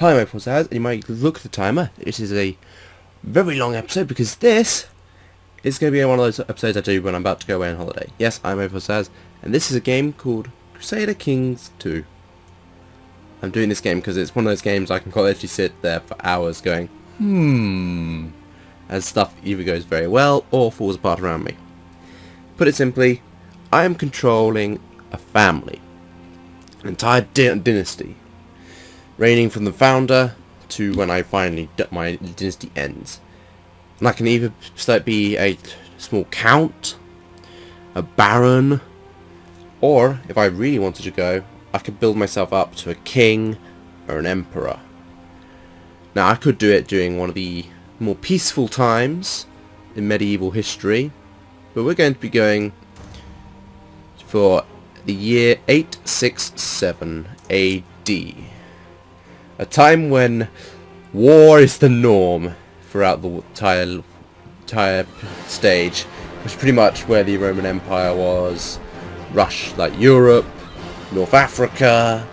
Hi, my Crusader, and you might look at the timer. It is a very long episode because this is going to be one of those episodes I do when I'm about to go away on holiday. Yes, I'm Crusader, and this is a game called Crusader Kings 2. I'm doing this game because it's one of those games I can quite literally sit there for hours going, as stuff either goes very well or falls apart around me. Put it simply, I am controlling a family, an entire dynasty, reigning from the founder to when I finally my dynasty ends. And I can either be a small count, a baron, or if I really wanted to go, I could build myself up to a king or an emperor. Now I could do it during one of the more peaceful times in medieval history, but we're going to be going for the year 867 AD. A time when war is the norm throughout the entire stage, which is pretty much where the Roman Empire was. Like Europe, North Africa,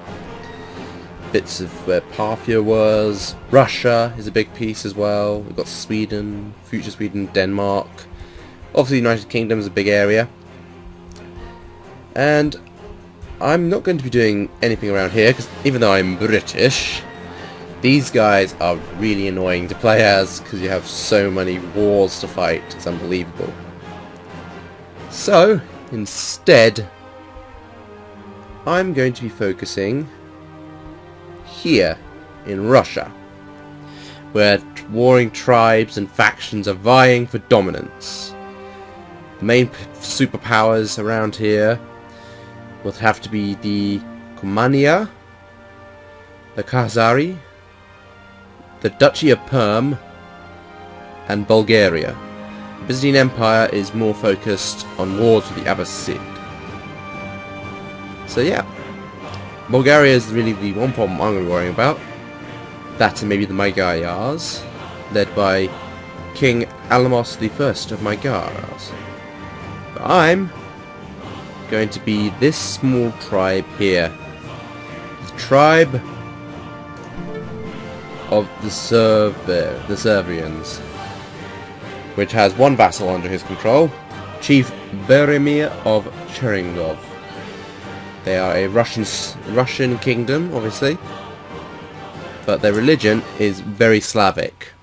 bits of where Parthia was. Russia is a big piece as well. We've got Sweden, future Sweden, Denmark. Obviously, the United Kingdom is a big area. And I'm not going to be doing anything around here because even though I'm British, these guys are really annoying to play as because you have so many wars to fight. It's unbelievable. So, instead, I'm going to be focusing here in Russia, where warring tribes and factions are vying for dominance. The main superpowers around here would have to be the Kumania, the Khazari, the Duchy of Perm, and Bulgaria. The Byzantine Empire is more focused on wars with the Abbasid. So yeah, Bulgaria is really the one problem I'm going to be worrying about. That and maybe the Magyars, led by King Alamos I of Magyars. But I'm going to be this small tribe here. The tribe of the Servians, which has one vassal under his control, Chief Beremir of Cherengov. They are a Russian kingdom, obviously, but their religion is very Slavic.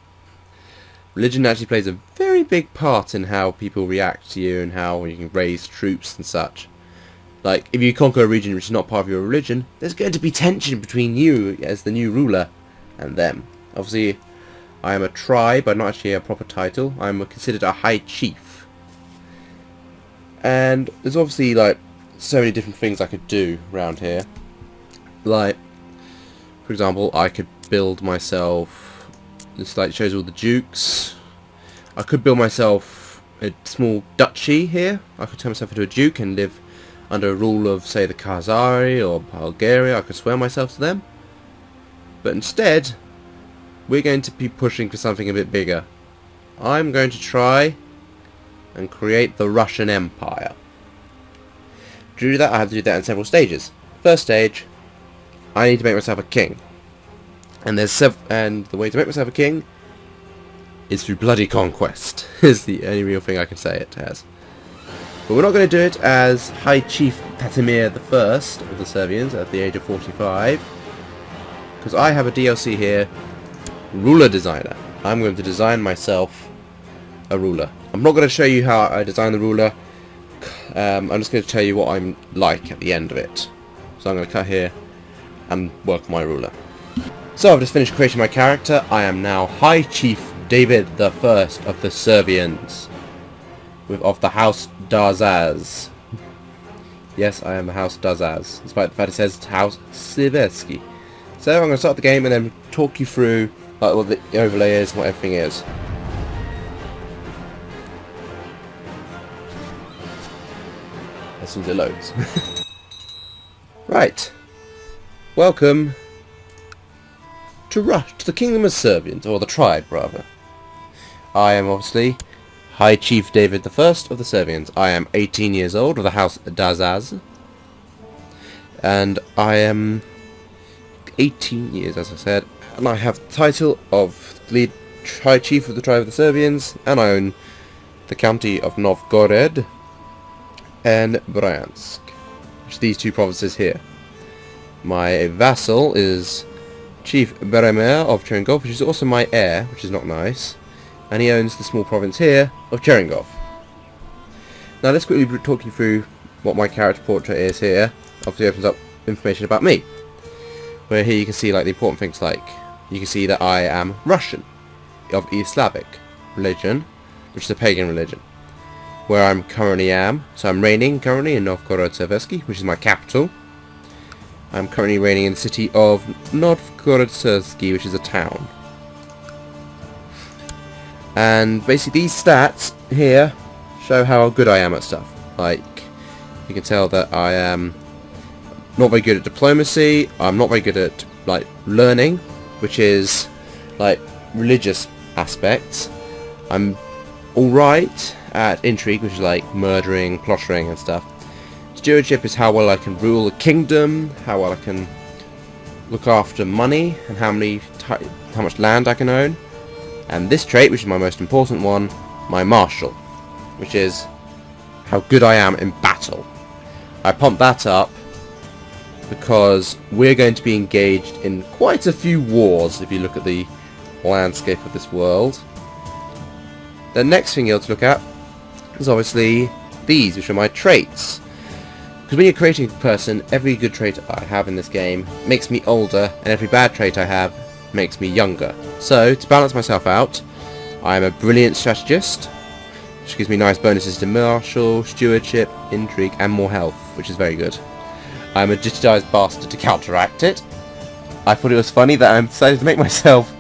Religion actually plays a very big part in how people react to you and how you can raise troops and such. Like, if you conquer a region which is not part of your religion, there's going to be tension between you as the new ruler and them. Obviously, I am a tribe, but not actually a proper title. I'm considered a high chief. And there's obviously, like, so many different things I could do around here. Like, for example, I could build myself, this like shows all the dukes. I could build myself a small duchy here. I could turn myself into a duke and live under a rule of, say, the Khazari or Bulgaria. I could swear myself to them. But instead, we're going to be pushing for something a bit bigger. I'm going to try and create the Russian Empire. To do that, I have to do that in several stages. First stage, I need to make myself a king. And the way to make myself a king is through bloody conquest. Is the only real thing I can say it as. But we're not going to do it as High Chief Katimir I of the Servians at the age of 45. Because I have a DLC here, Ruler Designer. I'm going to design myself a ruler. I'm not going to show you how I design the ruler. I'm just going to tell you what I'm like at the end of it. So I'm going to cut here and work my ruler. So I've just finished creating my character. I am now High Chief David I of the Servians, of the House Darzaz. Yes, I am the House Darzaz, despite the fact it says House Siversky. So I'm going to start the game and then talk you through like what the overlay is and what everything is. As soon as it loads. Right. Welcome to the Kingdom of Servians, or the tribe rather. I am obviously High Chief David I of the Servians. I am 18 years old, of the House Darzaz. And I am 18 years, as I said, and I have the title of lead High Chief of the Tribe of the Serbians, and I own the county of Novgorod and Bryansk, which are these two provinces here. My vassal is Chief Beremir of Cherengov, which is also my heir, which is not nice, and he owns the small province here of Cherengov. Now let's quickly talk you through what my character portrait is here. Obviously opens up information about me, where here you can see like the important things, like you can see that I am Russian, of East Slavic religion, which is a pagan religion, where I'm currently am. So I'm reigning currently in Novgorod-Seversky, which is my capital. I'm currently reigning in the city of Novgorod-Seversky, which is a town. And basically these stats here show how good I am at stuff. Like, you can tell that I am not very good at diplomacy, I'm not very good at like learning, which is like religious aspects. I'm alright at intrigue, which is like murdering, plottering and stuff. Stewardship is how well I can rule a kingdom, how well I can look after money, and how much land I can own. And this trait, which is my most important one, my martial, which is how good I am in battle. I pump that up because we're going to be engaged in quite a few wars if you look at the landscape of this world. The next thing you'll have to look at is obviously these, which are my traits. Because when you're creating a person, every good trait I have in this game makes me older, and every bad trait I have makes me younger. So, to balance myself out, I am a brilliant strategist, which gives me nice bonuses to martial, stewardship, intrigue, and more health, which is very good. I'm a digitized bastard to counteract it. I thought it was funny that I decided to make myself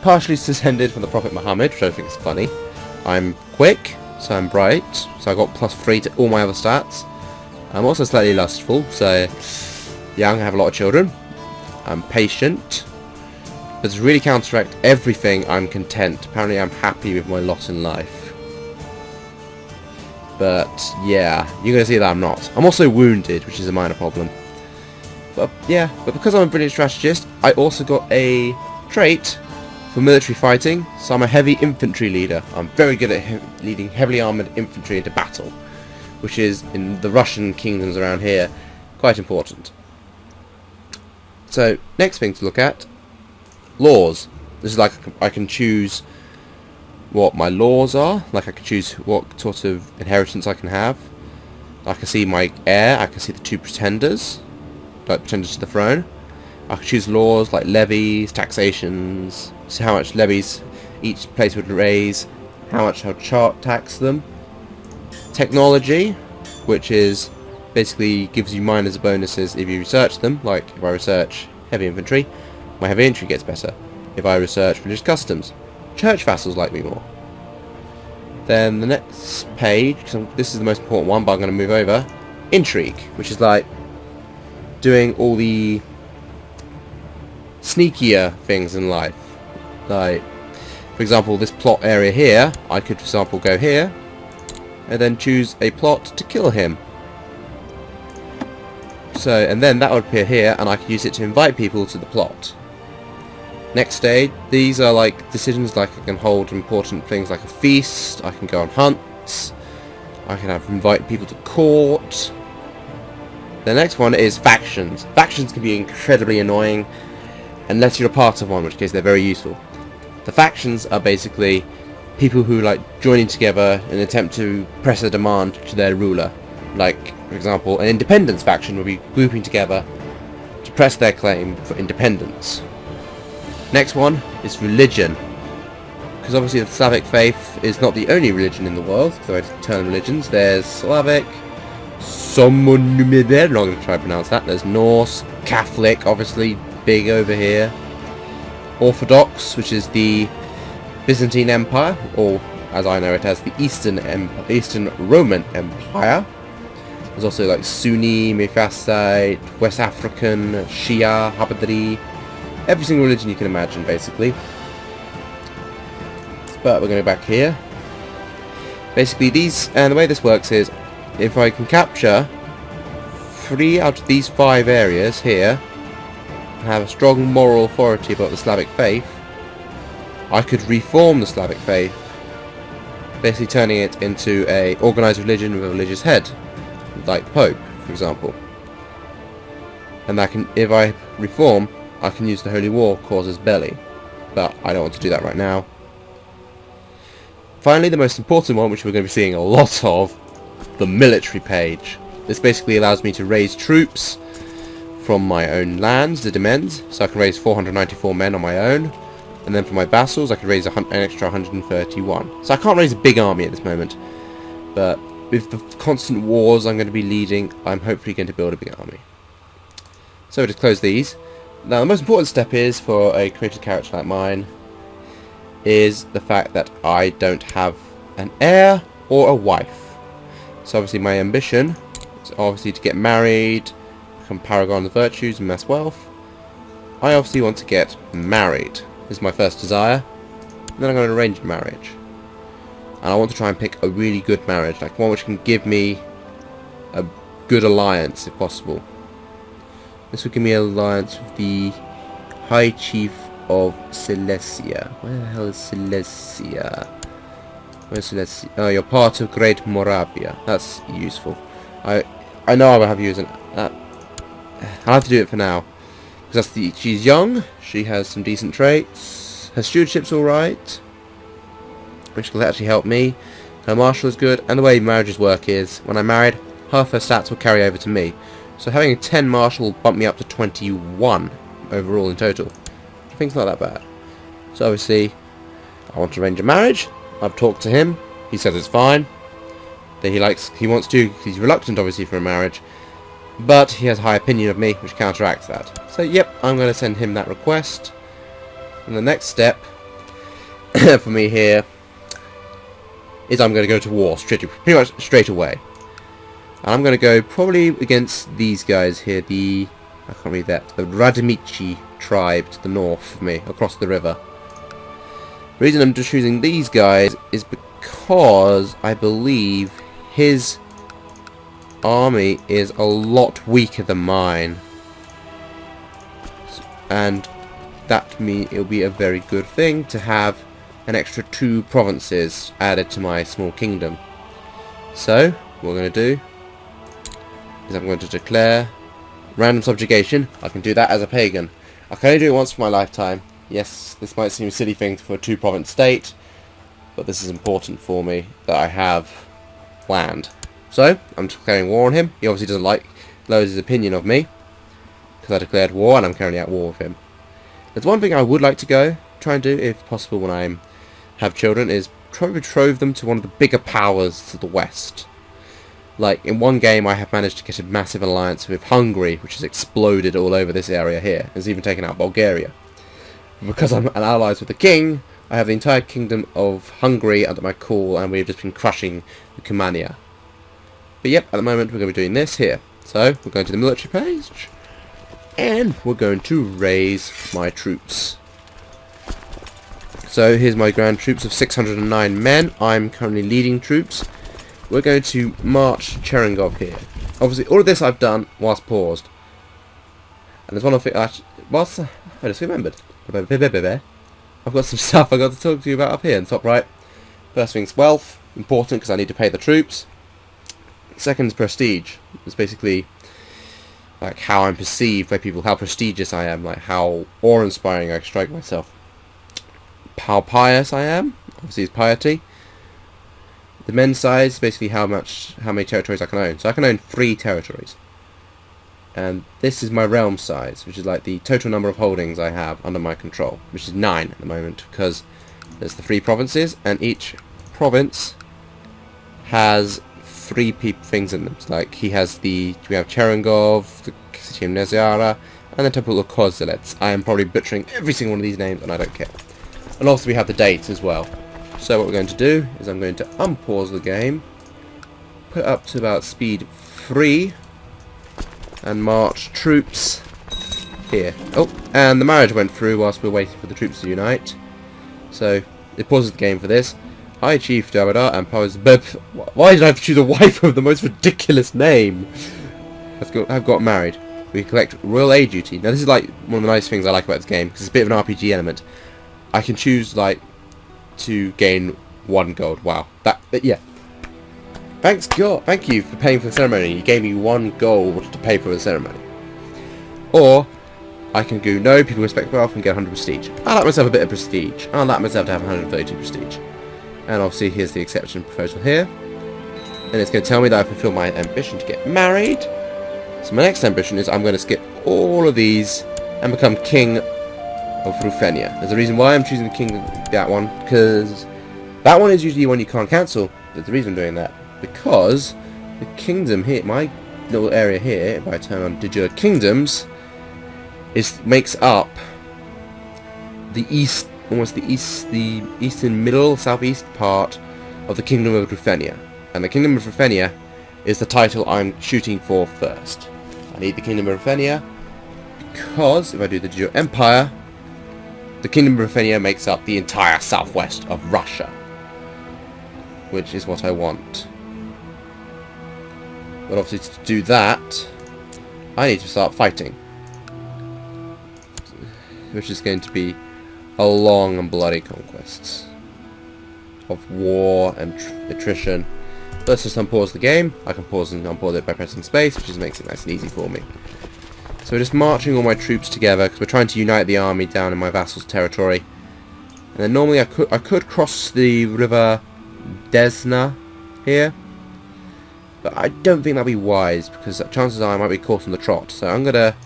partially descended from the Prophet Muhammad, which I think is funny. I'm quick, so I'm bright, so I got +3 to all my other stats. I'm also slightly lustful, so young, I have a lot of children. I'm patient, but to really counteract everything, I'm content. Apparently I'm happy with my lot in life. But yeah, you're going to see that I'm not. I'm also wounded, which is a minor problem. But yeah, but because I'm a brilliant strategist, I also got a trait for military fighting, so I'm a heavy infantry leader. I'm very good at leading heavily armoured infantry into battle, which is, in the Russian kingdoms around here, quite important. So, next thing to look at, laws. This is like, I can choose what my laws are, like I can choose what sort of inheritance I can have. I can see my heir, I can see the two pretenders, like pretenders to the throne. I can choose laws like levies, taxations, see how much levies each place would raise, how much I'll tax them. Technology, which is basically gives you minors bonuses if you research them, like if I research heavy infantry, my heavy infantry gets better. If I research religious customs, church vassals like me more. Then the next page, this is the most important one, but I'm going to move over, intrigue, which is like doing all the sneakier things in life. Like, for example, this plot area here, I could, for example, go here, and then choose a plot to kill him. So, and then that would appear here, and I could use it to invite people to the plot. Next stage, these are like decisions, like I can hold important things like a feast, I can go on hunts, I can invite people to court. The next one is factions. Factions can be incredibly annoying, unless you're a part of one, in which case they're very useful. The factions are basically people who like joining together in an attempt to press a demand to their ruler. Like, for example, an independence faction will be grouping together to press their claim for independence. Next one is religion. Because obviously the Slavic faith is not the only religion in the world. So I turn religions. There's Slavic, Somunumide, I'm not going to try to pronounce that. There's Norse, Catholic, obviously big over here. Orthodox, which is the Byzantine Empire, or as I know it as the Eastern Roman Empire. There's also like Sunni, Mephasite, West African, Shia, Habadri, every single religion you can imagine, basically. But we're going to go back here. Basically these, and the way this works is, if I can capture 3 out of these 5 areas here have a strong moral authority about the Slavic faith, I could reform the Slavic faith, basically turning it into a organised religion with a religious head, like the Pope, for example. And that can, if I reform, I can use the Holy War causus belli, but I don't want to do that right now. Finally, the most important one, which we're going to be seeing a lot of, the military page. This basically allows me to raise troops from my own lands, the demesnes, so I can raise 494 men on my own, and then for my vassals I can raise an extra 131. So I can't raise a big army at this moment, but with the constant wars I'm going to be leading, I'm hopefully going to build a big army. So to close these, now the most important step is, for a creative character like mine, is the fact that I don't have an heir or a wife. So obviously my ambition is obviously to get married, become paragon of virtues and amass wealth. I obviously want to get married. This is my first desire. And then I'm going to arrange a marriage. And I want to try and pick a really good marriage, like one which can give me a good alliance if possible. This would give me an alliance with the High Chief of Silesia. Where the hell is Silesia? Where's Silesia? Oh, you're part of Great Moravia. That's useful. I know I will have used that. I'll have to do it for now. Because she's young, she has some decent traits, her stewardship's alright, which will actually help me. Her martial is good, and the way marriages work is, when I'm married, half her stats will carry over to me. So having a 10 martial will bump me up to 21 overall in total. I think it's not that bad. So obviously, I want to arrange a marriage. I've talked to him. He says it's fine. That he wants to. He's reluctant, obviously, for a marriage, but he has a high opinion of me, which counteracts that. So yep, I'm going to send him that request. And the next step for me here is I'm going to go to war pretty much straight away. And I'm going to go probably against these guys here, I can't read that, the Radimici tribe to the north of me, across the river. The reason I'm just choosing these guys is because I believe his army is a lot weaker than mine. And that means it'll be a very good thing to have an extra 2 provinces added to my small kingdom. So, what we're going to do is I'm going to declare random subjugation. I can do that as a pagan. I can only do it once for my lifetime. Yes, this might seem a silly thing for a 2-province state, but this is important for me, that I have land. So, I'm declaring war on him. He obviously doesn't lowers his opinion of me, because I declared war and I'm currently at war with him. There's one thing I would like to try and do, if possible, when I have children, is try to betroth them to one of the bigger powers to the west. Like, in one game I have managed to get a massive alliance with Hungary, which has exploded all over this area here. It's even taken out Bulgaria. Because I'm allies with the king, I have the entire kingdom of Hungary under my call, and we've just been crushing the Cumania. But yep, at the moment we're going to be doing this here. So, we're going to the military page, and we're going to raise my troops. So, here's my grand troops of 609 men. I'm currently leading troops. We're going to march Cherengov here. Obviously, all of this I've done whilst paused. And there's one of it, I just remembered. I've got some stuff I've got to talk to you about up here in the top right. First thing's wealth, important because I need to pay the troops. Second is prestige. It's basically like how I'm perceived by people, how prestigious I am, like how awe-inspiring I strike myself. How pious I am, obviously is piety. The men's size, basically how many territories I can own. So I can own 3 territories. And this is my realm size, which is like the total number of holdings I have under my control, which is 9 at the moment, because there's the 3 provinces, and each province has 3 things in them. So like we have Cherengov, the city of Neziara, and the temple of Kozilets. I am probably butchering every single one of these names, and I don't care. And also we have the dates as well. So what we're going to do is I'm going to unpause the game, put it up to about speed 3, and march troops here. Oh, and the marriage went through whilst we were waiting for the troops to unite. So it pauses the game for this. High Chief Dabada and Powers Beb. Why did I have to choose a wife with the most ridiculous name? have got married. We collect royal aid duty. Now this is like one of the nice things I like about this game, because it's a bit of an RPG element. I can choose like to gain 1 gold. Wow. Yeah. Thank you for paying for the ceremony. You gave me 1 gold to pay for the ceremony. Or I can go, no, people respect wealth and get 100 prestige. I like myself a bit of prestige. I like myself to have 132 prestige. And obviously here's the exception proposal here. And it's going to tell me that I fulfill my ambition to get married. So my next ambition is I'm going to skip all of these and become king of Rufenia. There's a reason why I'm choosing the king that one, because that one is usually one you can't cancel. There's a reason I'm doing that. Because the kingdom here, my little area here, if I turn on digital kingdoms, makes up the east, almost the eastern middle, southeast part of the kingdom of Rufenia. And the kingdom of Rufenia is the title I'm shooting for first. I need the kingdom of Rufenia because if I do the digital empire, the kingdom of Rufenia makes up the entire southwest of Russia, which is what I want. But obviously to do that, I need to start fighting, which is going to be a long and bloody conquest of war and attrition. Let's just unpause the game. I can pause and unpause it by pressing space, which just makes it nice and easy for me. So we're just marching all my troops together because we're trying to unite the army down in my vassal's territory. And then normally I could cross the river Desna here, but I don't think that'd be wise because chances are I might be caught on the trot. So I'm gonna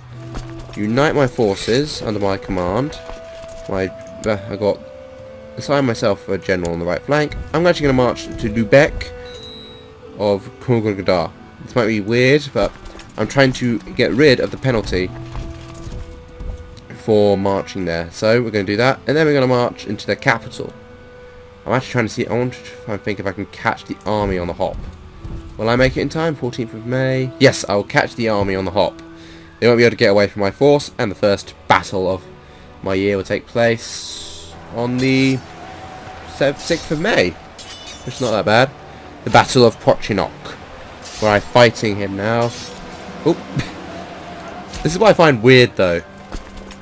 unite my forces under my command. I got assigned myself a general on the right flank. I'm actually going to march to Lubeck of Crusader. This might be weird, but I'm trying to get rid of the penalty for marching there. So we're going to do that, and then we're going to march into their capital. I'm actually trying to see. I want to try and think if I can catch the army on the hop. Will I make it in time? 14th of May. Yes, I will catch the army on the hop. They won't be able to get away from my force, and the first battle of my year will take place on the 6th of May, which is not that bad. The Battle of Prochinok, where I'm fighting him now. Oop. This is what I find weird though.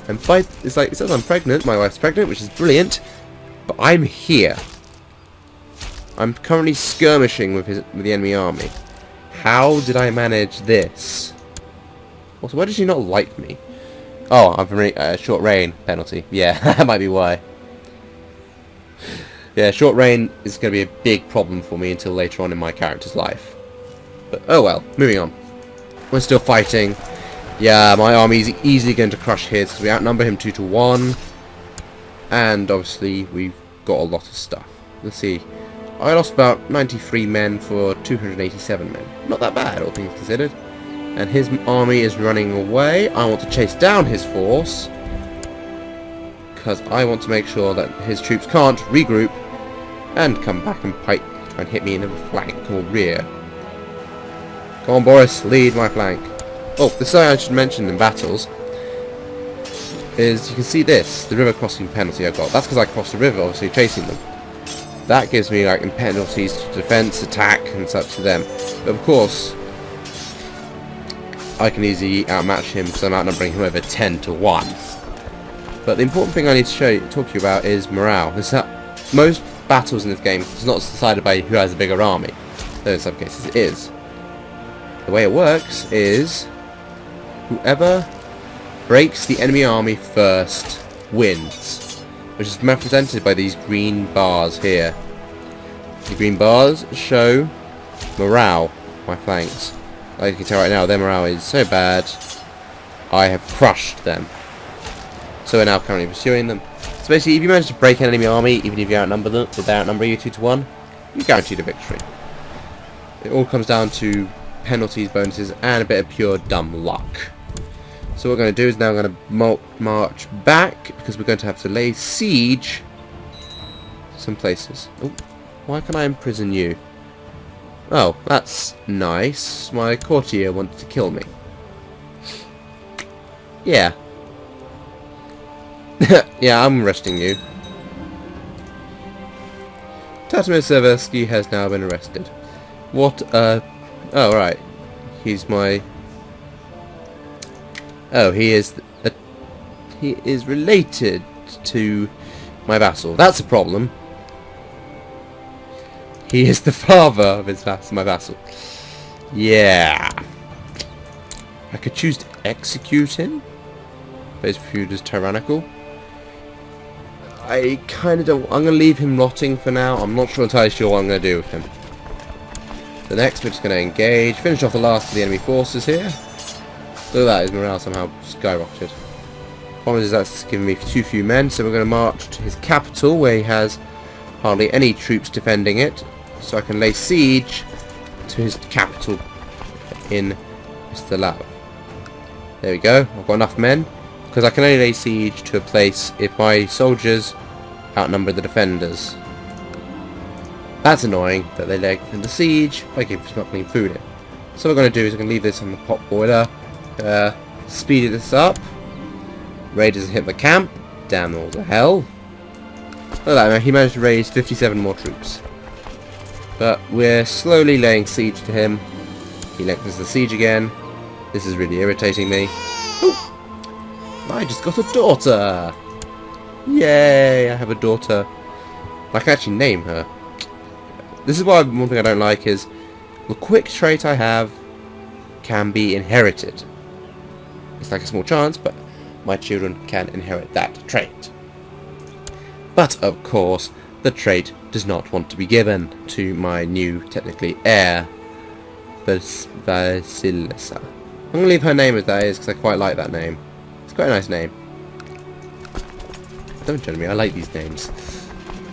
It's like it says I'm pregnant, my wife's pregnant, which is brilliant, but I'm here. I'm currently skirmishing with the enemy army. How did I manage this? Also, why does she not like me? Oh, I'm from short reign penalty. Yeah, that might be why. Yeah, short reign is going to be a big problem for me until later on in my character's life. But oh well, moving on. We're still fighting. Yeah, my army's easily going to crush his because we outnumber him 2-1. And obviously we've got a lot of stuff. Let's see. I lost about 93 men for 287 men. Not that bad, all things considered. And his army is running away. I want to chase down his force because I want to make sure that his troops can't regroup and come back and try and hit me in the flank or rear. Come on, Boris, lead my flank. Oh, the thing I should mention in battles is you can see this, the river crossing penalty I got. That's because I crossed the river, obviously chasing them. That gives me like penalties to defense, attack, and such to them. But of course, I can easily outmatch him because I'm outnumbering him over 10-1. But the important thing I need to talk to you about is morale. Is that most battles in this game is not decided by who has a bigger army, though in some cases it is. The way it works is whoever breaks the enemy army first wins, which is represented by these green bars here. The green bars show morale on my flanks. Like you can tell right now, their morale is so bad, I have crushed them. So we're now currently pursuing them. So basically, if you manage to break an enemy army, even if you outnumber them, if they outnumber you 2-1, you guarantee the victory. It all comes down to penalties, bonuses, and a bit of pure dumb luck. So what we're going to do is now we're going to march back, because we're going to have to lay siege to some places. Oh, why can I imprison you? Oh, that's nice. My courtier wanted to kill me. Yeah. Yeah, I'm arresting you. Tatamir Seversky has now been arrested. What, oh, right. He's my Oh, he is related to my vassal. That's a problem. He is the father of my vassal. Yeah. I could choose to execute him, but his feud is tyrannical. I kind of don't... I'm going to leave him rotting for now. I'm not entirely sure what I'm going to do with him. So next we're just going to engage. Finish off the last of the enemy forces here. Look at that, his morale somehow skyrocketed. Problem is that's giving me too few men, so we're going to march to his capital where he has hardly any troops defending it. So I can lay siege to his capital in Mr. Lav. There we go, I've got enough men. Because I can only lay siege to a place if my soldiers outnumber the defenders. That's annoying that they lay the siege by smuggling food in. So what we're going to do is we're going to leave this on the pot boiler. Speed this up. Raiders hit the camp. Damn all the hell. Look at that, man. He managed to raise 57 more troops. But we're slowly laying siege to him. He lengthens the siege again. This is really irritating me. Ooh. I just got a daughter! Yay, I have a daughter. I can actually name her. This is why one thing I don't like is the quick trait I have can be inherited. It's like a small chance, but my children can inherit that trait. But of course, the trait does not want to be given to my new, technically, heir, Basilissa. I'm going to leave her name as that is because I quite like that name. It's quite a nice name. Don't judge me, I like these names.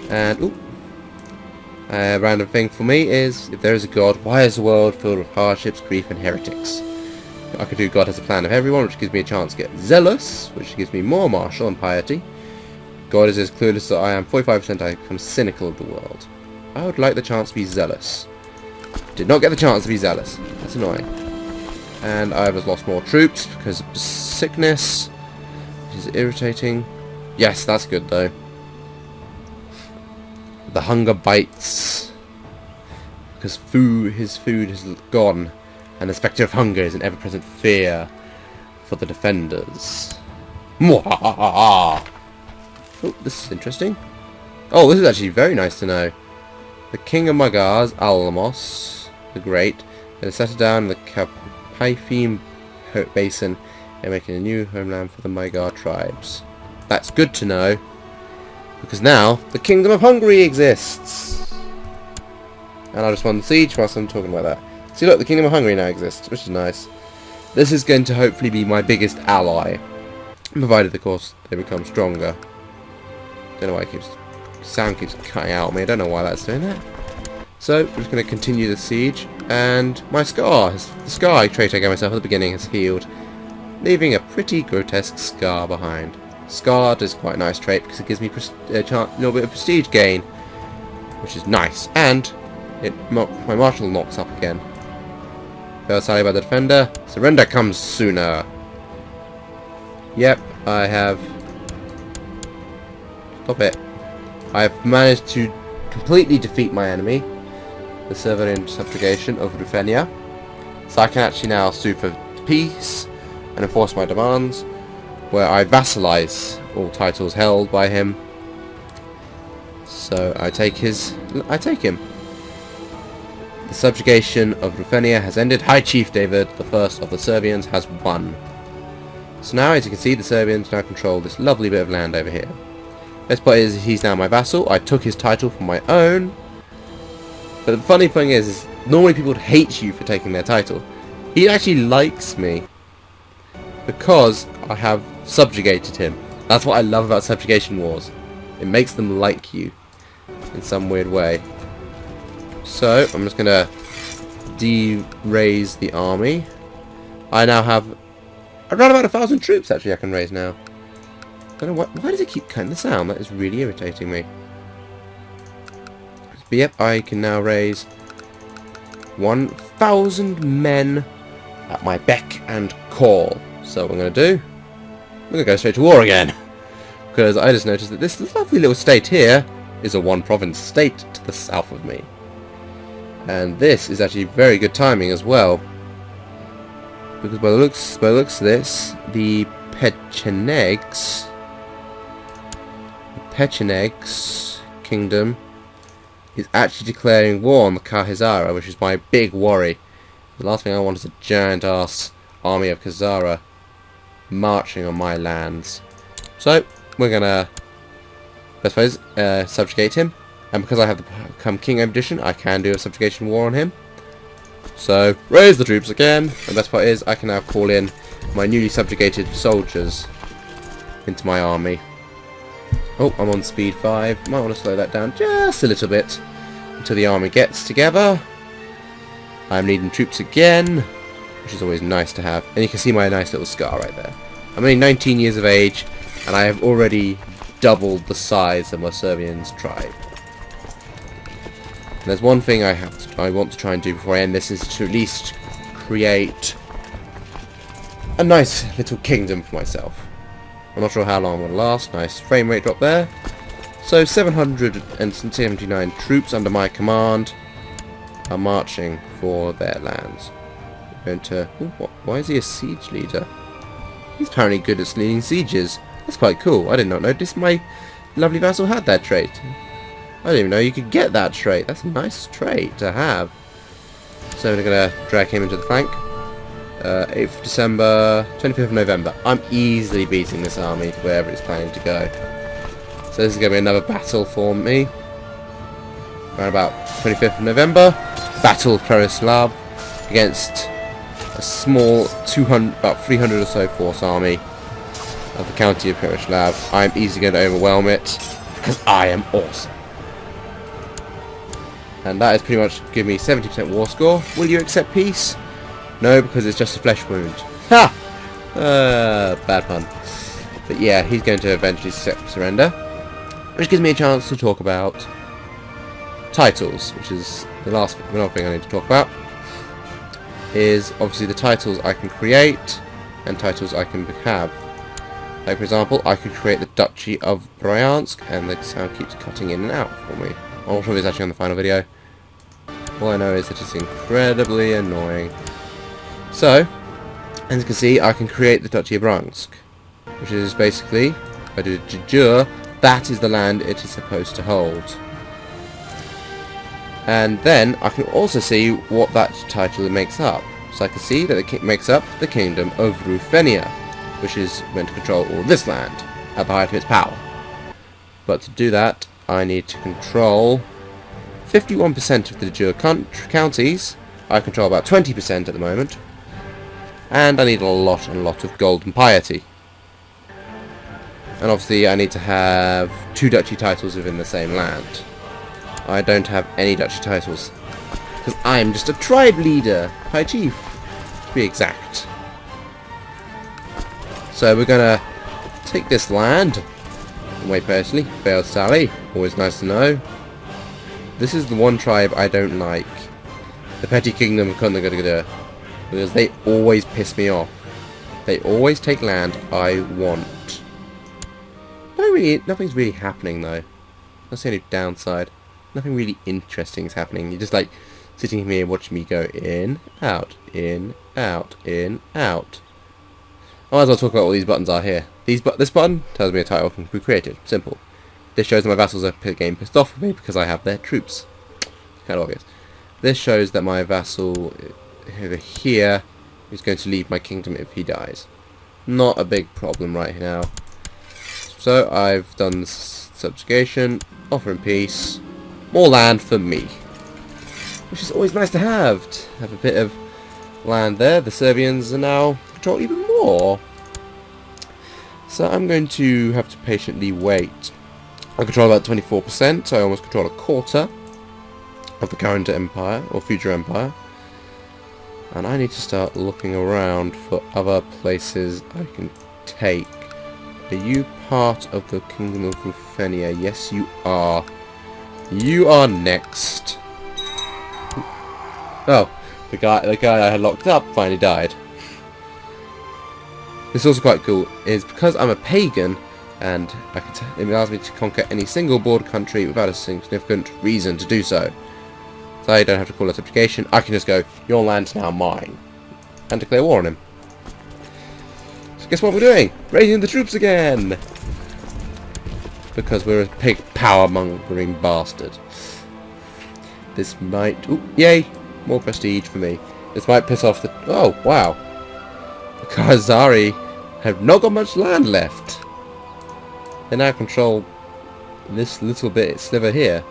And, ooh. A random thing for me is, if there is a god, why is the world filled with hardships, grief, and heretics? I could do God has a plan of everyone, which gives me a chance to get zealous, which gives me more martial and piety. God is as clueless as I am, 45% I become cynical of the world. I would like the chance to be zealous. Did not get the chance to be zealous. That's annoying. And I have lost more troops because of sickness, which is irritating. Yes, that's good though. The hunger bites. Because his food has gone, and the spectre of hunger is an ever-present fear for the defenders. Mwahaha! Oh, this is interesting. Oh, this is actually very nice to know. The king of Magars, Alamos the Great, has settled down in the Carpathian Basin and making a new homeland for the Magyar tribes. That's good to know, because now the Kingdom of Hungary exists. And I just won the siege whilst I'm talking about that. See, look, the Kingdom of Hungary now exists, which is nice. This is going to hopefully be my biggest ally, provided, of course, they become stronger. Don't know why sound keeps cutting out on me. I don't know why that's doing that. So we're just going to continue the siege, and my scar, the scar trait I gave myself at the beginning, has healed, leaving a pretty grotesque scar behind. Scarred is quite a nice trait because it gives me a little bit of prestige gain, which is nice, and my martial knocks up again. Failed sally by the defender. Surrender comes sooner. Yep, I have. Stop it. I've managed to completely defeat my enemy, the Servian subjugation of Ruthenia. So I can actually now sue for peace and enforce my demands, where I vassalize all titles held by him. So I take him. The subjugation of Ruthenia has ended. High Chief David, the first of the Servians, has won. So now, as you can see, the Serbians now control this lovely bit of land over here. Best part is he's now my vassal. I took his title from my own. But the funny thing is normally people would hate you for taking their title. He actually likes me because I have subjugated him. That's what I love about subjugation wars. It makes them like you in some weird way. So I'm just gonna de-raise the army. I now have around about 1,000 troops actually I can raise now. I don't know why does it keep cutting the sound? That is really irritating me. But yep, I can now raise 1,000 men at my beck and call. So what I'm going to do, I'm going to go straight to war again. Because I just noticed that this lovely little state here is a one-province state to the south of me. And this is actually very good timing as well. Because by the looks of this, the Pechenegs kingdom is actually declaring war on the Khazara, which is my big worry. The last thing I want is a giant ass army of Khazara marching on my lands. So we're gonna, I suppose, subjugate him, and because I have become king edition, I can do a subjugation war on him. So raise the troops again. And the best part is I can now call in my newly subjugated soldiers into my army. Oh, I'm on speed 5. Might want to slow that down just a little bit until the army gets together. I'm needing troops again, which is always nice to have. And you can see my nice little scar right there. I'm only 19 years of age, and I have already doubled the size of my Serbian's tribe. And there's one thing I want to try and do before I end this, is to at least create a nice little kingdom for myself. I'm not sure how long I'm going to last. Nice frame rate drop there. So 779 troops under my command are marching for their lands. We're going to... Ooh, why is he a siege leader? He's apparently good at leading sieges. That's quite cool. I did not notice my lovely vassal had that trait. I didn't even know you could get that trait. That's a nice trait to have. So we're going to drag him into the flank. 8th of December, 25th of November. I'm easily beating this army to wherever it's planning to go. So this is going to be another battle for me. Around about 25th of November. Battle of Preroslav against a small about 300 or so force army of the county of Preroslav. I'm easily going to overwhelm it because I am awesome. And that is pretty much give me 70% war score. Will you accept peace? No, because it's just a flesh wound. Ha! Bad pun. But yeah, he's going to eventually surrender. Which gives me a chance to talk about titles, which is another thing I need to talk about. Is obviously the titles I can create and titles I can have. Like for example, I could create the Duchy of Bryansk, and the sound keeps cutting in and out for me. I'm not sure if it's actually on the final video. All I know is that it's incredibly annoying. So, as you can see, I can create the Duchy of Bryansk, which is basically, if I do a de jure, that is the land it is supposed to hold. And then I can also see what that title makes up. So I can see that it makes up the Kingdom of Ruthenia, which is meant to control all this land at the height of its power. But to do that, I need to control 51% of the de jure counties. I control about 20% at the moment. And I need a lot of gold and piety. And obviously I need to have 2 duchy titles within the same land. I don't have any duchy titles, because I am just a tribe leader, high chief, to be exact. So we're gonna take this land. Wait, personally, failed Sally, always nice to know. This is the one tribe I don't like. The Petty Kingdom of Kundagadagada, because they always piss me off. They always take land I want. Nothing's really happening though. That's the only downside. Nothing really interesting is happening. You're just like sitting here watching me go in, out, in, out, in, out. I might as well talk about what these buttons are here. This button tells me a title can be created. Simple. This shows that my vassals are getting pissed off with me because I have their troops. Kind of obvious. This shows that my vassal over here is going to leave my kingdom if he dies. Not a big problem right now. So I've done subjugation, offering peace, more land for me, which is always nice to have a bit of land there. The Serbians are now control even more. So I'm going to have to patiently wait. I control about 24%, so I almost control a quarter of the current empire, or future empire. And I need to start looking around for other places I can take. Are you part of the Kingdom of Ruthenia? Yes, you are. You are next. Oh, the guy I had locked up finally died. This is also quite cool, is because I'm a pagan, and it allows me to conquer any single border country without a significant reason to do so. So I don't have to call a subjugation. I can just go, your land's now mine, and declare war on him. Guess what we're doing? Raising the troops again! Because we're a pig power-mongering bastard. This might... Ooh, yay! More prestige for me. This might piss off the... Oh, wow. The Khazari have not got much land left. They now control this little bit sliver here.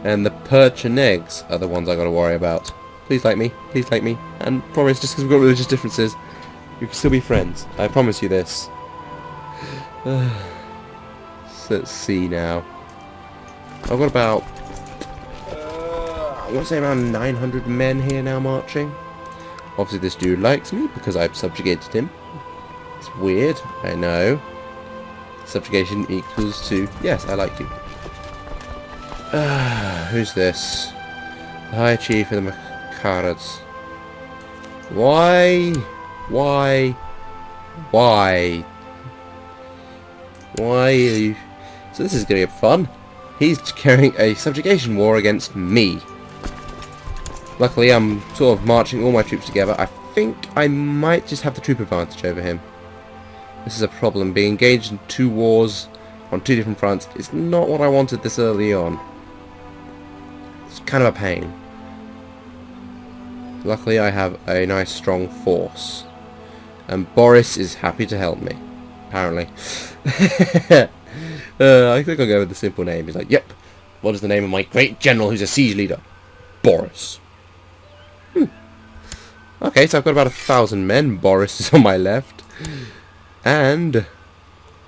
And the perch and eggs are the ones I gotta worry about. Please like me. Please like me. And promise, just because we've got religious differences, we can still be friends. I promise you this. So let's see now. I've got about... I want to say around 900 men here now marching. Obviously this dude likes me because I've subjugated him. It's weird, I know. Subjugation equals to... Yes, I like you. Who's this? The High Chief of the Makarads. Why? Why? Why? Why are you... So this is going to get fun. He's carrying a subjugation war against me. Luckily, I'm sort of marching all my troops together. I think I might just have the troop advantage over him. This is a problem. Being engaged in 2 wars on 2 different fronts is not what I wanted this early on. It's kind of a pain. Luckily, I have a nice strong force. And Boris is happy to help me. Apparently. I think I'll go with the simple name. He's like, yep. What is the name of my great general who's a siege leader? Boris. Okay, so I've got about 1,000 men. Boris is on my left. And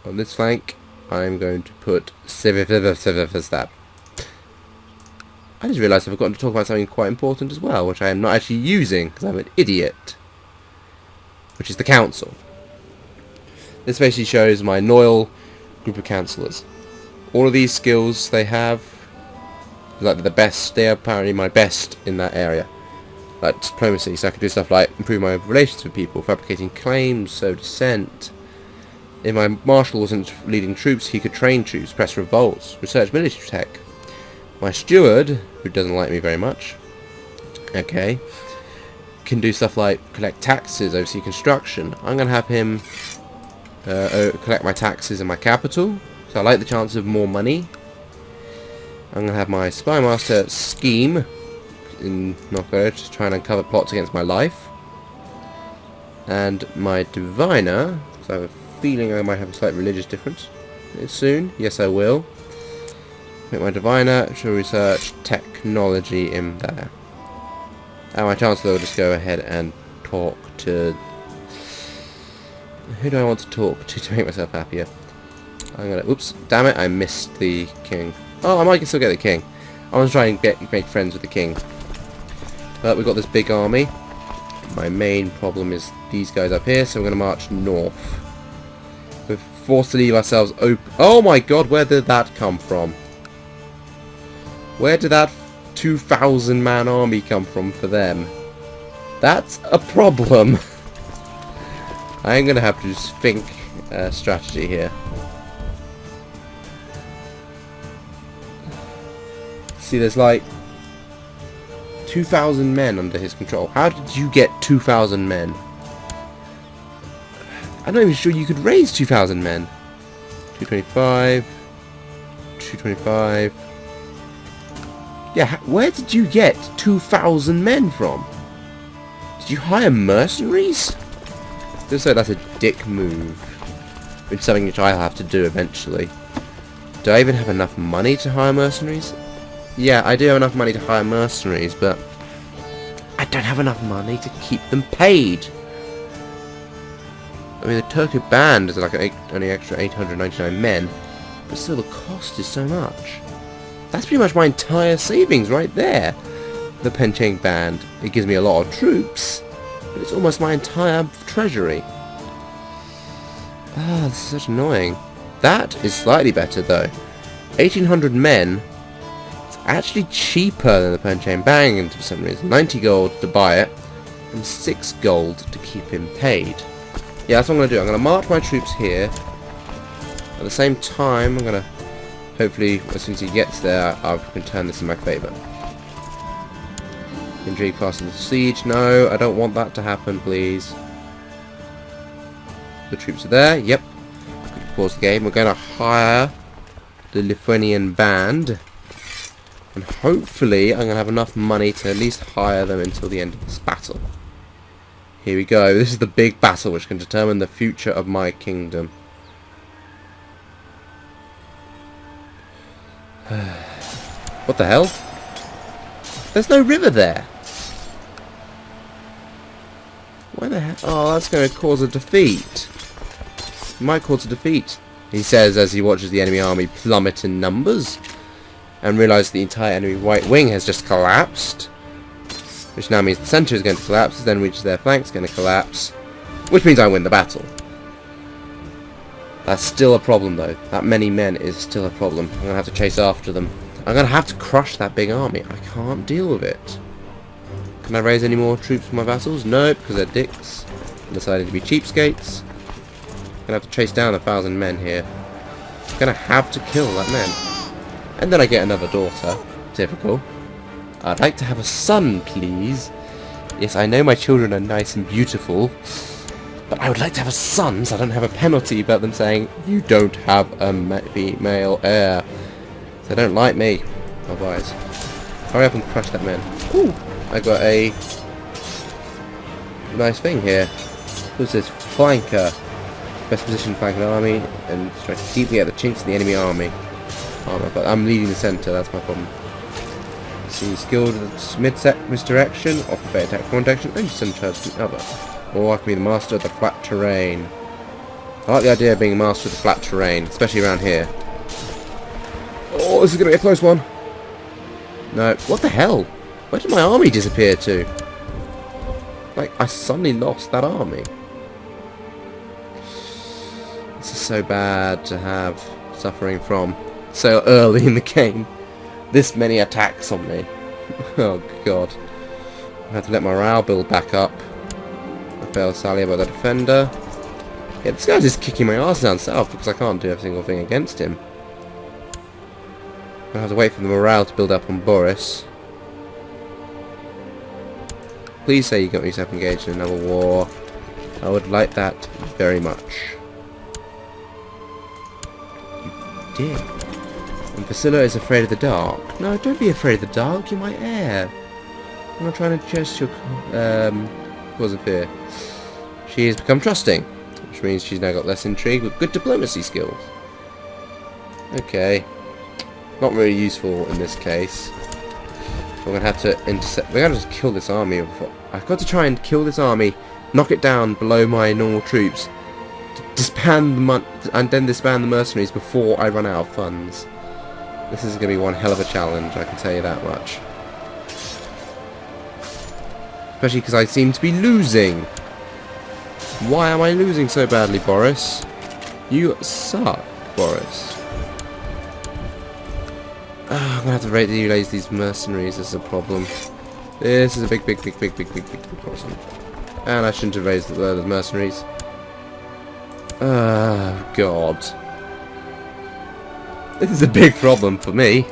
on this flank, I'm going to put Stab. I just realised I've forgotten to talk about something quite important as well, which I am not actually using because I'm an idiot. Which is the council. This basically shows my loyal group of councillors. All of these skills they have, like the best, they are apparently my best in that area. Like diplomacy, so I can do stuff like improve my relations with people, fabricating claims, sow dissent. If my marshal wasn't leading troops, he could train troops, press revolts, research military tech. My steward, who doesn't like me very much, okay, can do stuff like collect taxes, oversee construction. I'm going to have him collect my taxes in my capital, so I like the chance of more money. I'm going to have my spy master scheme in Novgorod, just trying to uncover plots against my life. And my diviner, so I have a feeling I might have a slight religious difference soon. Yes, I will. Make my diviner shall research technology in there. And my chancellor will just go ahead and talk to... Who do I want to talk to make myself happier? I'm gonna... Oops, damn it, I missed the king. Oh, I might still get the king. I want to try and make friends with the king. But we've got this big army. My main problem is these guys up here, so we're going to march north. We're forced to leave ourselves open. Oh my god, where did that come from? Where did that 2,000 man army come from for them? That's a problem. I'm going to have to just think strategy here. See, there's like 2,000 men under his control. How did you get 2,000 men? I'm not even sure you could raise 2,000 men. 225. 225. Yeah, where did you get 2,000 men from? Did you hire mercenaries? Just so that's a dick move. It's something which I'll have to do eventually. Do I even have enough money to hire mercenaries? Yeah, I do have enough money to hire mercenaries, but I don't have enough money to keep them paid. I mean, the Turkic band is like only extra 899 men, but still the cost is so much. That's pretty much my entire savings right there. The Pencheng band. It gives me a lot of troops, but it's almost my entire treasury. Ah, this is such annoying. That is slightly better though. 1,800 men. Actually cheaper than the Pencheng Band for some reason. 90 gold to buy it, and 6 gold to keep him paid. Yeah, that's what I'm going to do. I'm going to march my troops here. At the same time, I'm going to, hopefully, as soon as he gets there, I can turn this in my favour. Intrigue castle siege. No, I don't want that to happen, please. The troops are there. Yep. Pause the game. We're going to hire the Lithuanian band. And hopefully I'm going to have enough money to at least hire them until the end of this battle. Here we go. This is the big battle which can determine the future of my kingdom. What the hell? There's no river there. Why the hell? Oh, that's going to cause a defeat. It might cause a defeat, he says as he watches the enemy army plummet in numbers and realises the entire enemy right wing has just collapsed, which now means the centre is going to collapse, then reaches their flanks, going to collapse, which means I win the battle. That's still a problem though. That many men is still a problem. I'm going to have to chase after them. I'm going to have to crush that big army. I can't deal with it. Can I raise any more troops for my vassals? No, because they're dicks. They decided to be cheapskates. I'm going to have to chase down 1,000 men here. I'm going to have to kill that man. And then I get another daughter. Typical. I'd like to have a son, please. Yes, I know my children are nice and beautiful, but I would like to have a son so I don't have a penalty about them saying, you don't have a female heir. They don't like me. Otherwise. Hurry up and crush that man. Ooh, I got a nice thing here. Who's this? Flanker. Best position flanking army, and try to keep me at the chinks of the enemy army. But I'm leading the centre, that's my problem. See, skilled misdirection, offer better attack from one direction, and send charge from the other. Or I can be the master of the flat terrain. I like the idea of being a master of the flat terrain, especially around here. Oh, this is going to be a close one. No, what the hell? Where did my army disappear to? Like, I suddenly lost that army. This is so bad to have suffering from so early in the game. This many attacks on me. Oh god. I have to let my morale build back up. I failed Sally by the defender. Yeah, this guy's just kicking my ass down south because I can't do every single thing against him. I have to wait for the morale to build up on Boris. Please say you got yourself engaged in another war. I would like that very much. You did. And Vasilla is afraid of the dark. No, don't be afraid of the dark. You're my heir. I'm not trying to chase your cause of fear. She has become trusting, which means she's now got less intrigue with good diplomacy skills. Okay. Not really useful in this case. We're going to have to intercept. We're going to just kill this army. I've got to try and kill this army, knock it down below my normal troops, disband and then disband the mercenaries before I run out of funds. This is going to be one hell of a challenge, I can tell you that much. Especially because I seem to be losing. Why am I losing so badly, Boris? You suck, Boris. I'm going to have to raise these mercenaries as a problem. This is a big problem. And I shouldn't have raised the mercenaries. Oh, God. This is a big problem for me.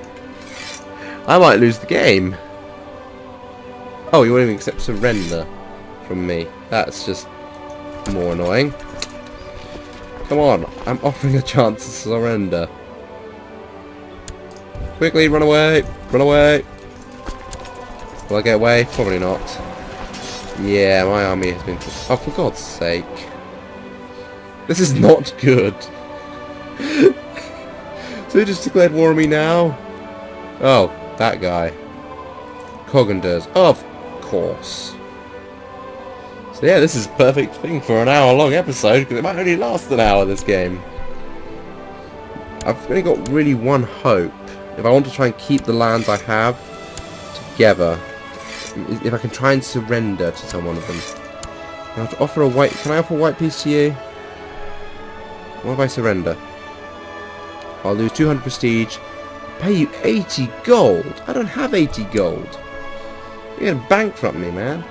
I might lose the game. Oh, you won't even accept surrender from me. That's just more annoying. Come on, I'm offering a chance to surrender. Quickly, run away! Run away! Will I get away? Probably not. Yeah, my army has been... Oh, for God's sake. This is not good. So they just declared war on me now? Oh, that guy. Cogenders. Of course. So yeah, this is a perfect thing for an hour-long episode, because it might only last an hour, this game. I've only got really one hope. If I want to try and keep the lands I have together, if I can try and surrender to some one of them. I have to offer a white... Can I offer a white piece to you? What if I surrender? I'll lose 200 prestige. Pay you 80 gold. I don't have 80 gold. You're gonna bankrupt me, man.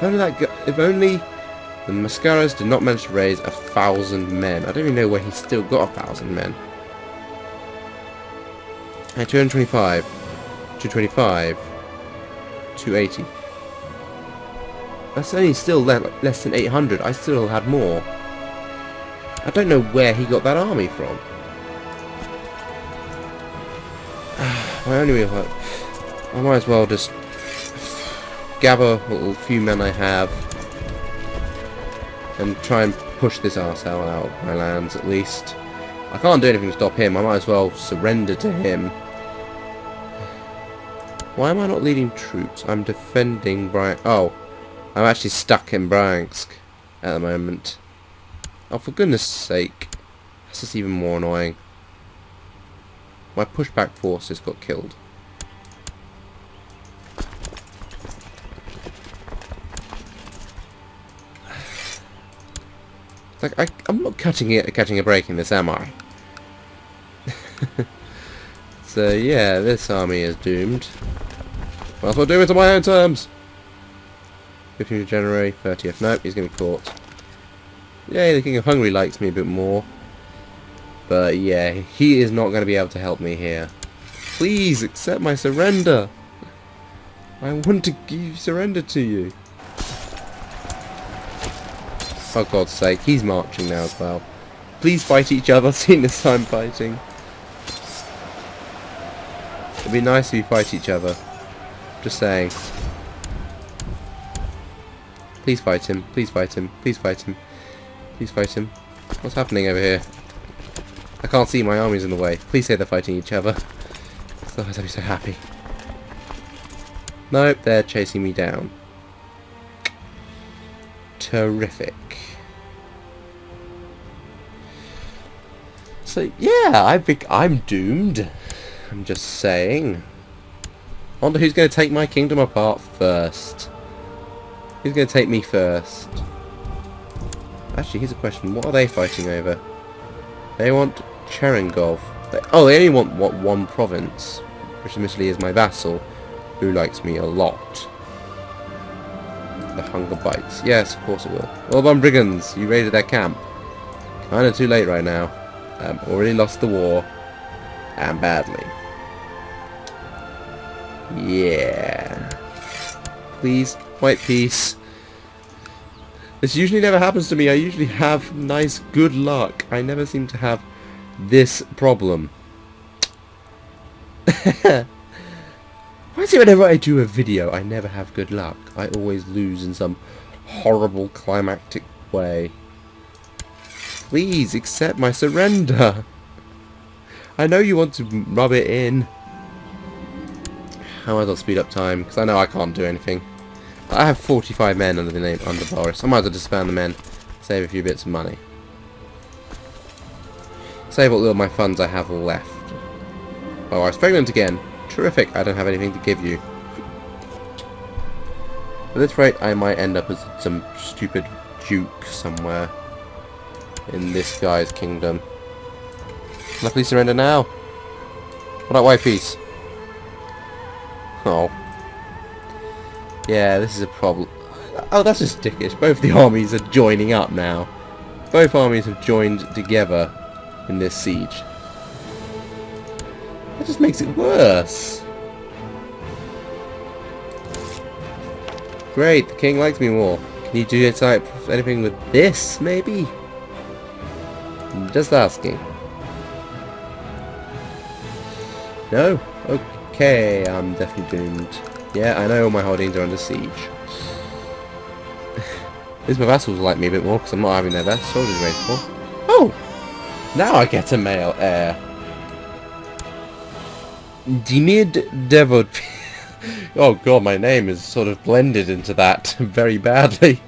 If only the Mascaras did not manage to raise 1,000 men. I don't even know where he's still got 1,000 men. Hey, 225. 225. 280. That's only still less than 800. I still had more. I don't know where he got that army from. My only real hope. I might as well just gather what few men I have and try and push this arsehole out of my lands at least. I can't do anything to stop him. I might as well surrender to him. Why am I not leading troops? I'm defending Oh, I'm actually stuck in Bryansk at the moment. Oh, for goodness sake. That's just even more annoying. My pushback forces got killed. It's like, I'm not catching a break in this, am I? So, yeah, this army is doomed. Might as well do it on my own terms. 15th of January, 30th. Nope, he's going to be caught. Yay, the King of Hungary likes me a bit more. But yeah, he is not going to be able to help me here. Please accept my surrender. I want to give surrender to you. For God's sake, he's marching now as well. Please fight each other, seeing as I'm fighting. It'd be nice if you fight each other. Just saying. Please fight him, please fight him, please fight him. Please fight him. What's happening over here? I can't see, my army's in the way. Please say they're fighting each other. Otherwise I'd be so happy. Nope, they're chasing me down. Terrific. So yeah, I think I'm doomed. I'm just saying. I wonder who's going to take my kingdom apart first. Who's going to take me first? Actually, here's a question. What are they fighting over? They want Cherengov. They only want, what, one province, which admittedly is my vassal, who likes me a lot. The hunger bites. Yes, of course it will. Well done, brigands. You raided their camp. Kinda too late right now. Already lost the war. And badly. Yeah. Please, white peace. This usually never happens to me. I usually have nice, good luck. I never seem to have this problem. Why is it whenever I do a video, I never have good luck? I always lose in some horrible climactic way. Please accept my surrender. I know you want to rub it in. I might as well speed up time, because I know I can't do anything. I have 45 men under the name under Boris. I might as well disband the men, save a few bits of money. Save what little my funds I have left. Oh, I was pregnant again. Terrific, I don't have anything to give you. At this rate, I might end up as some stupid duke somewhere in this guy's kingdom. Can I please surrender now? What about white peace? Oh. Yeah, this is a problem. Oh, that's just dickish. Both the armies are joining up now. Both armies have joined together in this siege. That just makes it worse. Great, the king likes me more. Can you do anything with this, maybe? Just asking. No? Okay, I'm definitely doomed. Yeah, I know all my holdings are under siege. At least my vassals like me a bit more because I'm not having their best soldiers raised for. Oh! Now I get a male heir. Dinid Devod. Oh god, my name is sort of blended into that very badly.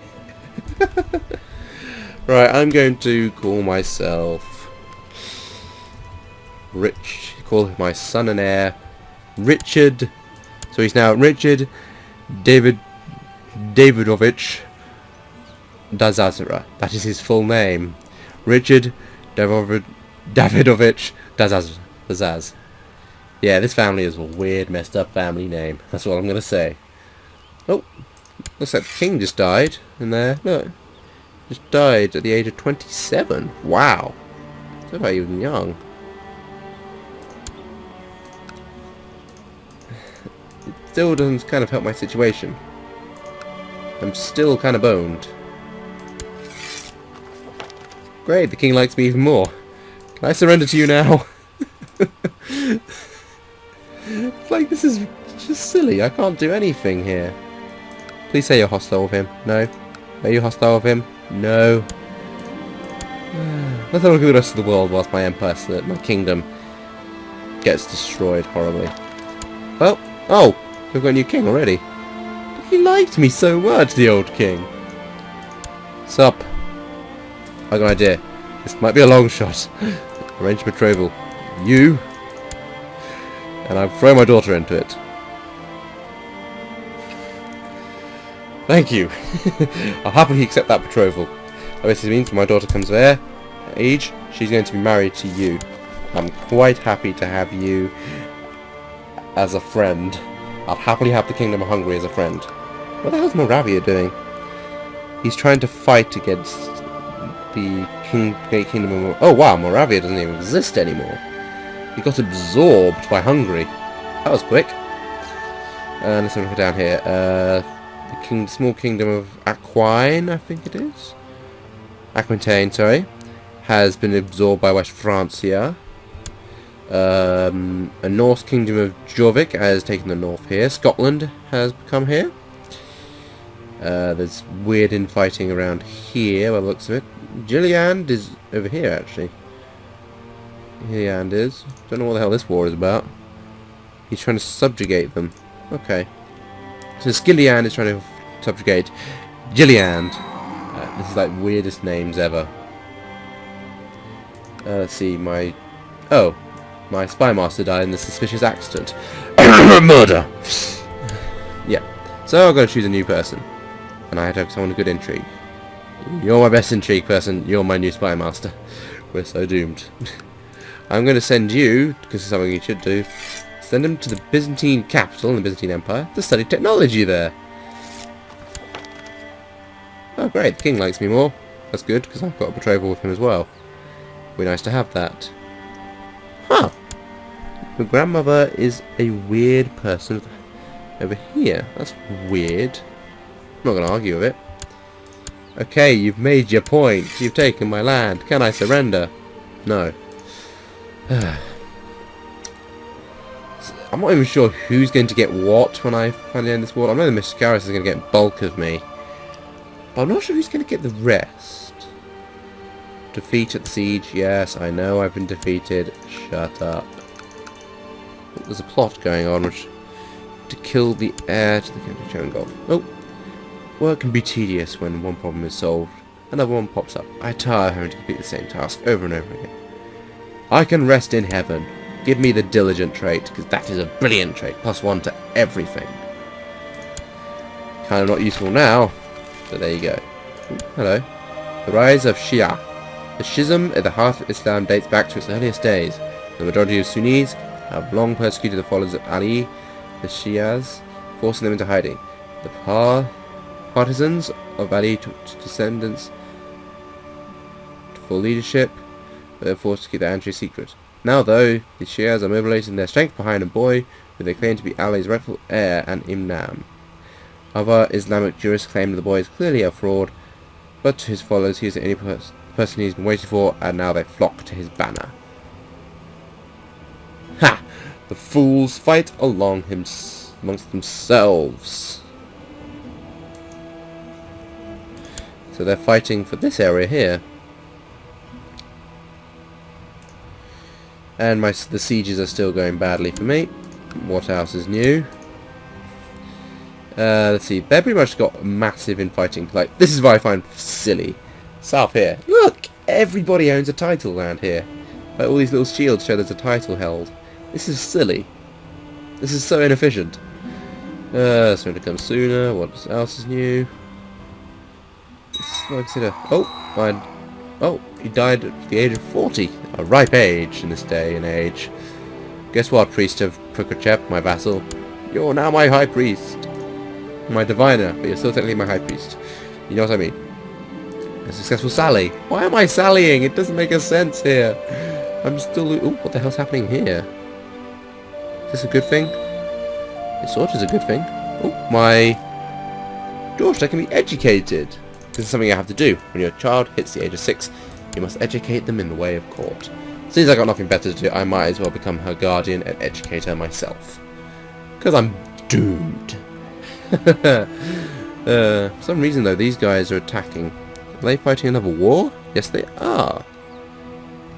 Right, I'm going to call myself call my son and heir Richard. So he's now Richard Davidovich Dazazra. That is his full name. Richard Davidovich Dazaz. Yeah, this family is a weird, messed up family name. That's what I'm going to say. Oh, looks like the king just died in there. Look, just died at the age of 27. Wow. So about even young. It still doesn't kind of help my situation. I'm still kind of boned. Great, the king likes me even more. Can I surrender to you now? Like, this is just silly. I can't do anything here. Please say you're hostile with him. No. Are you hostile with him? No. Let's have a look at the rest of the world whilst my empire, my kingdom, gets destroyed horribly. Well, oh, we've got a new king already. He liked me so much, the old king. Sup? I got an idea. This might be a long shot. Arrange betrothal. You. And I'll throw my daughter into it. Thank you. I'll happily accept that betrothal. That basically means when my daughter comes of age, she's going to be married to you. I'm quite happy to have you as a friend. I'll happily have the Kingdom of Hungary as a friend. What the hell's Moravia doing? He's trying to fight against the Kingdom of... Oh wow, Moravia doesn't even exist anymore. He got absorbed by Hungary. That was quick. Let's look down here. The small kingdom of Aquitaine, I think it is. Aquitaine, sorry, has been absorbed by West Francia. A Norse kingdom of Jorvik has taken the north here. Scotland has become here. There's weird infighting around here by the looks of it. Gilliand is over here, actually. Gilliand is. Don't know what the hell this war is about. He's trying to subjugate them. Okay. So Gilliand is trying to subjugate Gilliand. This is like weirdest names ever. Let's see, my spy master died in a suspicious accident. Murder! Yeah. So I've got to choose a new person. And I had to have someone with good intrigue. You're my best intrigue person, you're my new spy master. We're so doomed. I'm going to send you, because it's something you should do, send him to the Byzantine capital in the Byzantine Empire to study technology there. Oh great, the king likes me more. That's good, because I've got a betrothal with him as well. It'd be nice to have that. Huh. Your grandmother is a weird person over here. That's weird. I'm not going to argue with it. Okay, you've made your point. You've taken my land. Can I surrender? No. I'm not even sure who's going to get what when I finally end this war. I know the Miscaris is going to get bulk of me. But I'm not sure who's going to get the rest. Defeat at the siege. Yes, I know I've been defeated. Shut up. There's a plot going on which to kill the heir to the King of Charing Gulf. Oh. Work can be tedious when one problem is solved. Another one pops up. I tire of having to complete the same task over and over again. I can rest in heaven. Give me the diligent trait, because that is a brilliant trait. +1 to everything. Kind of not useful now, but there you go. Ooh, hello. The rise of Shia. The schism at the heart of Islam dates back to its earliest days. The majority of Sunnis have long persecuted the followers of Ali, the Shias, forcing them into hiding. The partisans of Ali took descendants for leadership, but they were forced to keep their entry secret. Now, though, the Shias are mobilizing their strength behind a boy who they claim to be Ali's rightful heir and imam. Other Islamic jurists claim that the boy is clearly a fraud, but to his followers he is the only person he's been waiting for, and now they flock to his banner. Ha! The fools fight amongst themselves. So they're fighting for this area here. And the sieges are still going badly for me. What else is new? Let's see. They've pretty much got massive infighting. Like, this is what I find silly. South here. Look! Everybody owns a title around here. Like, all these little shields show there's a title held. This is silly. This is so inefficient. It's going to come sooner. What else is new? Consider. Oh, he died at the age of 40. A ripe age in this day and age. Guess what, priest of Prokopchep, my vassal? You're now my high priest. My diviner, but you're still technically my high priest. You know what I mean? A successful sally. Why am I sallying? It doesn't make a sense here. I'm still... Ooh, what the hell's happening here? Is this a good thing? It sort of is a good thing. Oh, my George, they can be educated. This is something you have to do. When your child hits the age of 6, you must educate them in the way of court. Since I got nothing better to do, I might as well become her guardian and educate her myself. Because I'm doomed. For some reason though, these guys are attacking. Are they fighting another war? Yes they are.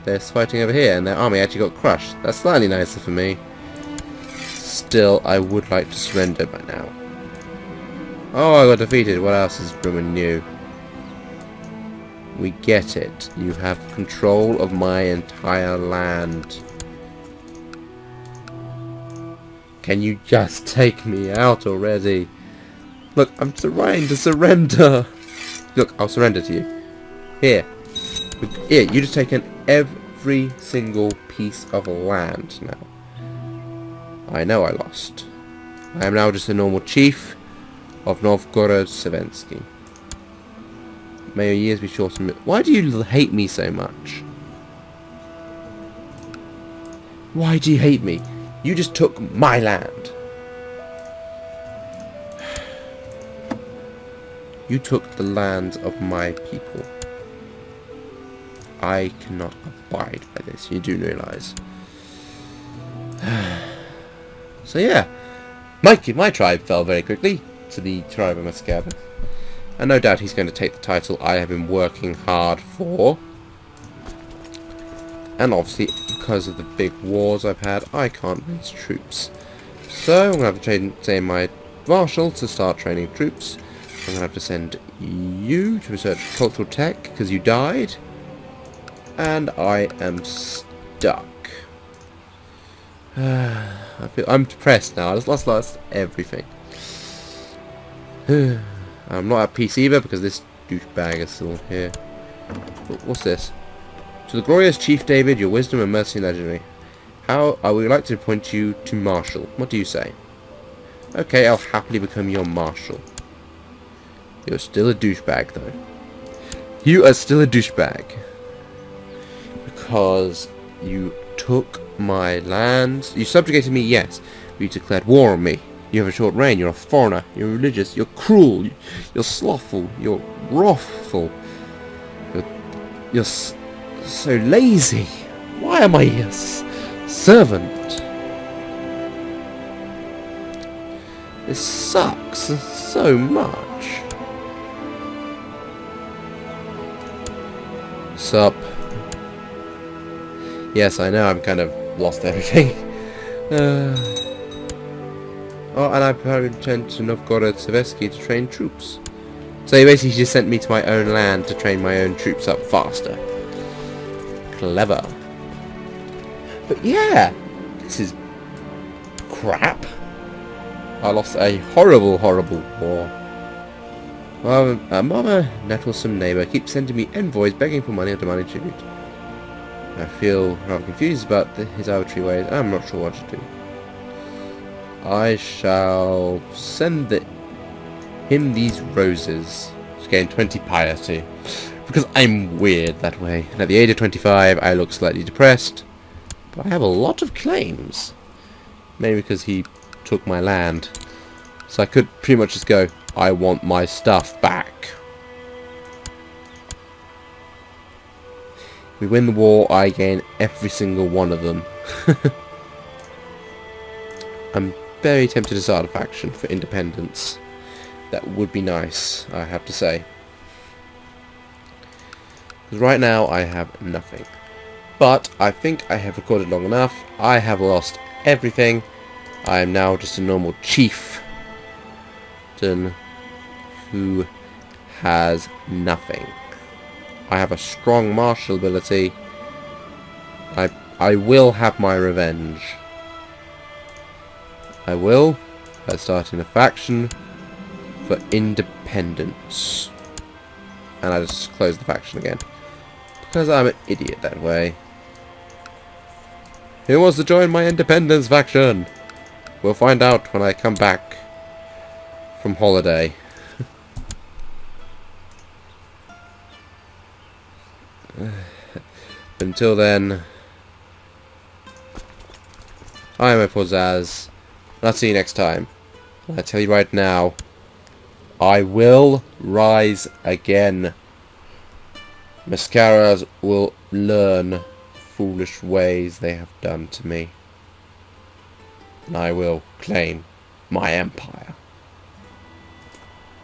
They're fighting over here and their army actually got crushed. That's slightly nicer for me. Still, I would like to surrender by now. Oh, I got defeated. What else is brewing new? We get it. You have control of my entire land. Can you just take me out already? Look, I'm trying to surrender. Look, I'll surrender to you. Here. Here, you just taken every single piece of land now. I know I lost. I am now just a normal chief of Novgorod-Sevensky. May your years be short and... Why do you hate me so much? Why do you hate me? You just took my land. You took the lands of my people. I cannot abide by this. You do realise. So yeah, my tribe fell very quickly to the tribe of Mascaba. And no doubt he's going to take the title I have been working hard for. And obviously, because of the big wars I've had, I can't raise troops. So I'm going to have to send my marshal to start training troops. I'm going to have to send you to research cultural tech because you died. And I am stuck. I'm depressed now. I just lost everything. I'm not at peace either because this douchebag is still here. What's this? To the glorious Chief David, your wisdom and mercy legendary. How I would like to appoint you to Marshal. What do you say? Okay, I'll happily become your Marshal. You're still a douchebag though. You are still a douchebag. Because you took my lands. You subjugated me, yes. But you declared war on me. You have a short reign, you're a foreigner, you're religious, you're cruel, you're slothful, you're wrathful. You're so lazy. Why am I your servant? This sucks so much. Sup? Yes, I know, I'm kind of lost everything. Oh, and I probably returned to Novgorod-Sevensky to train troops. So he basically just sent me to my own land to train my own troops up faster. Clever. But yeah, this is crap. I lost a horrible, horrible war. Well, Mama, nettlesome neighbour, keeps sending me envoys begging for money or demanding tribute. I feel rather confused about his arbitrary ways. I'm not sure what to do. I shall send him these roses to gain 20 piety. Because I'm weird that way. And at the age of 25, I look slightly depressed. But I have a lot of claims. Maybe because he took my land. So I could pretty much just go, I want my stuff back. We win the war, I gain every single one of them. I'm very tempted to start a faction for independence. That would be nice, I have to say. Because right now I have nothing. But I think I have recorded long enough. I have lost everything. I am now just a normal chief who has nothing. I have a strong martial ability. I will have my revenge. I will, by starting a faction for independence. And I just close the faction again. Because I'm an idiot that way. Who wants to join my independence faction? We'll find out when I come back from holiday. Until then, I am Zaz. I'll see you next time. I tell you right now, I will rise again. Mascaras will learn foolish ways they have done to me. And I will claim my empire.